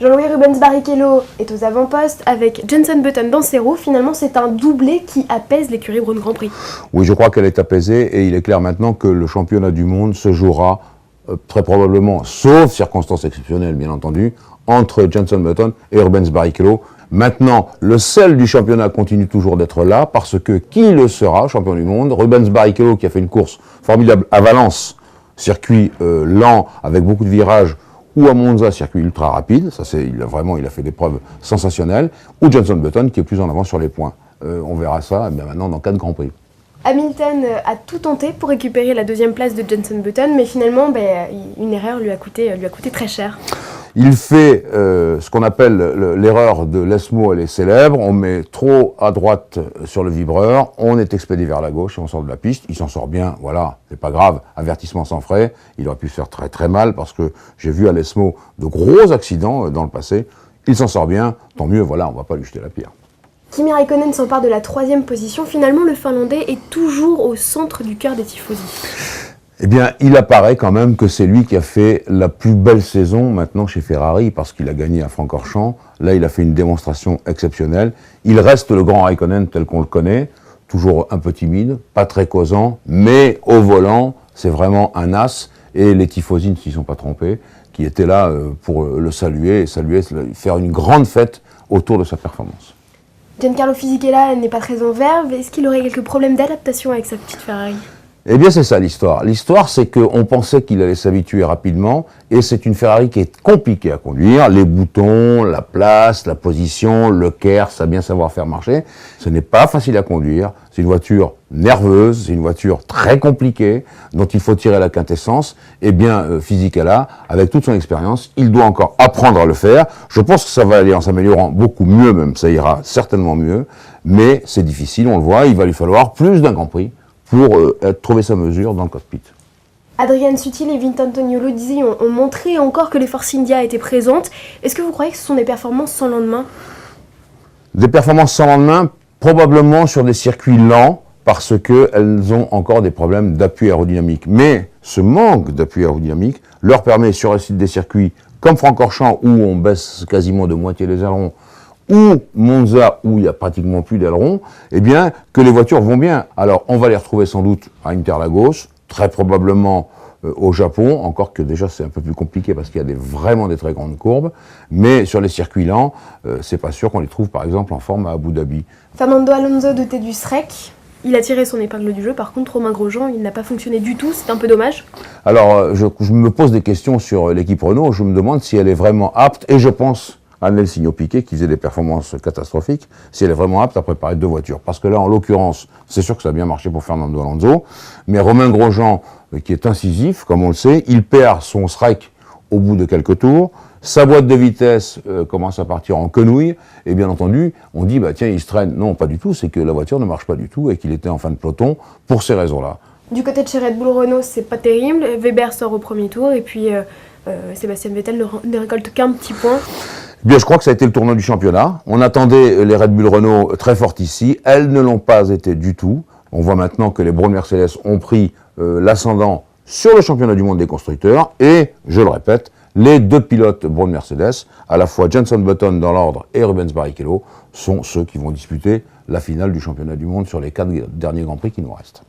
Jean-Louis Rubens Barrichello est aux avant-postes avec Jenson Button dans ses roues. Finalement, c'est un doublé qui apaise l'écurie Braun Grand Prix. Oui, je crois qu'elle est apaisée et il est clair maintenant que le championnat du monde se jouera très probablement, sauf circonstances exceptionnelles bien entendu, entre Jenson Button et Rubens Barrichello. Maintenant, le sel du championnat continue toujours d'être là parce que qui le sera, champion du monde? Rubens Barrichello qui a fait une course formidable à Valence, circuit lent avec beaucoup de virages, ou à Monza, circuit ultra rapide, ça il a fait des preuves sensationnelles, ou Jenson Button qui est plus en avant sur les points. On verra ça maintenant dans 4 Grands Prix. Hamilton a tout tenté pour récupérer la deuxième place de Jenson Button, mais finalement, une erreur lui a coûté très cher. Il fait ce qu'on appelle l'erreur de l'ESMO, elle est célèbre, on met trop à droite sur le vibreur, on est expédié vers la gauche et on sort de la piste, il s'en sort bien, voilà, c'est pas grave, avertissement sans frais, il aurait pu se faire très très mal parce que j'ai vu à l'ESMO de gros accidents dans le passé, il s'en sort bien, tant mieux, voilà, on va pas lui jeter la pierre. Kimi Räikkönen s'empare de la 3e position, finalement le Finlandais est toujours au centre du cœur des tifosi. Eh bien, il apparaît quand même que c'est lui qui a fait la plus belle saison maintenant chez Ferrari, parce qu'il a gagné à Francorchamps. Là, il a fait une démonstration exceptionnelle. Il reste le grand Räikkönen tel qu'on le connaît, toujours un peu timide, pas très causant, mais au volant, c'est vraiment un as. Et les tifosi ne s'y sont pas trompés, qui étaient là pour le saluer, faire une grande fête autour de sa performance. Giancarlo Fisichella n'est pas très en verve. Est-ce qu'il aurait quelques problèmes d'adaptation avec sa petite Ferrari ? Eh bien, c'est ça l'histoire. L'histoire, c'est qu'on pensait qu'il allait s'habituer rapidement, et c'est une Ferrari qui est compliquée à conduire. Les boutons, la place, la position, le KERS, à bien savoir faire marcher. Ce n'est pas facile à conduire. C'est une voiture nerveuse, c'est une voiture très compliquée, dont il faut tirer la quintessence. Eh bien, Fisichella, avec toute son expérience, il doit encore apprendre à le faire. Je pense que ça va aller en s'améliorant beaucoup mieux même, ça ira certainement mieux. Mais c'est difficile, on le voit, il va lui falloir plus d'un Grand Prix pour trouver sa mesure dans le cockpit. Adrian Sutil et Vincenzo Luzzi ont montré encore que les Force India étaient présentes. Est-ce que vous croyez que ce sont des performances sans lendemain ? Des performances sans lendemain, probablement sur des circuits lents, parce qu'elles ont encore des problèmes d'appui aérodynamique. Mais ce manque d'appui aérodynamique leur permet, sur des circuits comme Francorchamps, où on baisse quasiment de moitié les ailerons, ou Monza, où il n'y a pratiquement plus d'ailerons, eh bien, que les voitures vont bien. Alors, on va les retrouver sans doute à Interlagos, très probablement au Japon, encore que déjà c'est un peu plus compliqué parce qu'il y a vraiment des très grandes courbes, mais sur les circuits lents, c'est pas sûr qu'on les trouve par exemple en forme à Abu Dhabi. Fernando Alonso doté du SREC, il a tiré son épingle du jeu, par contre Romain Grosjean, il n'a pas fonctionné du tout, c'est un peu dommage. Alors, je me pose des questions sur l'équipe Renault, je me demande si elle est vraiment apte, et je pense à Nelsinho Piquet, qui faisait des performances catastrophiques, si elle est vraiment apte à préparer 2 voitures. Parce que là, en l'occurrence, c'est sûr que ça a bien marché pour Fernando Alonso, mais Romain Grosjean, qui est incisif, comme on le sait, il perd son SREC au bout de quelques tours, sa boîte de vitesse commence à partir en quenouille, et bien entendu, on dit, bah tiens, il se traîne. Non, pas du tout, c'est que la voiture ne marche pas du tout, et qu'il était en fin de peloton pour ces raisons-là. Du côté de chez Red Bull Renault, c'est pas terrible, Weber sort au premier tour, et puis Sébastien Vettel ne récolte qu'un petit point. Bien, je crois que ça a été le tournant du championnat. On attendait les Red Bull Renault très fortes ici. Elles ne l'ont pas été du tout. On voit maintenant que les Braun Mercedes ont pris l'ascendant sur le championnat du monde des constructeurs. Et, je le répète, les 2 pilotes Braun Mercedes, à la fois Jenson Button dans l'ordre et Rubens Barrichello, sont ceux qui vont disputer la finale du championnat du monde sur les 4 derniers Grands Prix qui nous restent.